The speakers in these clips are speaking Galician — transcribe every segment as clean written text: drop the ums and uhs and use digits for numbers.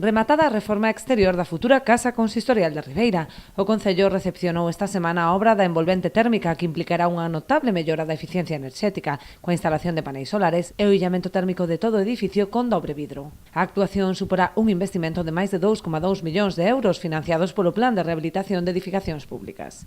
Rematada a reforma exterior da futura Casa Consistorial de Ribeira, o Concello recepcionou esta semana a obra da envolvente térmica que implicará unha notable mellora da eficiencia enerxética, coa instalación de paneis solares e o illamento térmico de todo o edificio con dobre vidro. A actuación suporá un investimento de máis de 2,2 millóns de euros financiados polo Plan de Rehabilitación de Edificacións Públicas.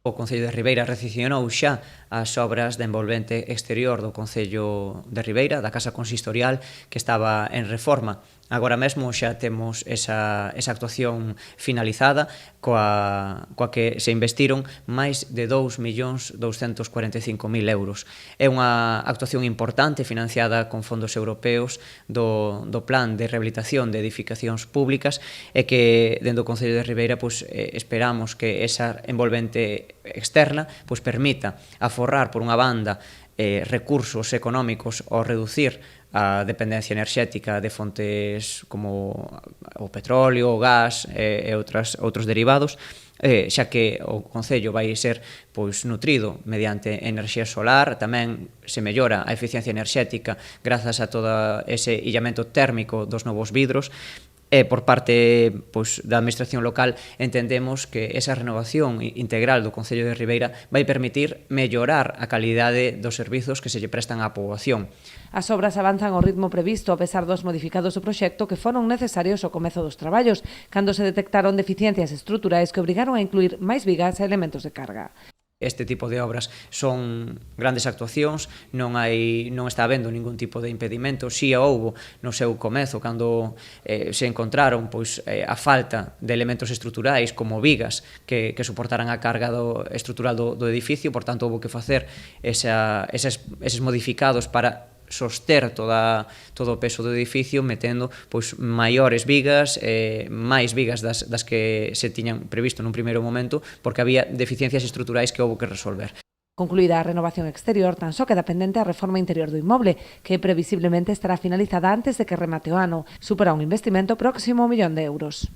O Concello de Ribeira recepcionou xa as obras de envolvente exterior do Concello de Ribeira, da Casa Consistorial, que estaba en reforma. Agora mesmo xa temos esa actuación finalizada, coa que se investiron máis de 2.245.000 euros. É unha actuación importante financiada con fondos europeos do Plan de Rehabilitación de Edificacións Públicas e que, dentro do Concello de Ribeira, esperamos que esa envolvente externa permita aforrar, por unha banda, recursos económicos ao reducir a dependencia enerxética de fontes como o petróleo, o gas e outros derivados, xa que o Concello vai ser nutrido mediante enerxía solar, tamén se mellora a eficiencia enerxética grazas a todo ese illamento térmico dos novos vidros. E por parte da Administración local entendemos que esa renovación integral do Concello de Ribeira vai permitir mellorar a calidade dos servizos que se lle prestan á poboación. As obras avanzan ao ritmo previsto a pesar dos modificados do proxecto que foron necesarios ao comezo dos traballos, cando se detectaron deficiencias estruturais que obrigaron a incluir máis vigas e elementos de carga. Este tipo de obras son grandes actuacións, non está habendo ningún tipo de impedimento. Si houbo no seu comezo, cando se encontraron a falta de elementos estruturais como vigas que soportaran a carga estrutural do edificio, por tanto houbo que facer eses modificados para soster todo o peso do edificio metendo maiores vigas, máis vigas das que se tiñan previsto nun primeiro momento, porque había deficiencias estruturais que houbo que resolver. Concluída a renovación exterior, tan só queda pendente a reforma interior do inmoble, que previsiblemente estará finalizada antes de que remate o ano. Supera un investimento próximo ao 1 millón de euros.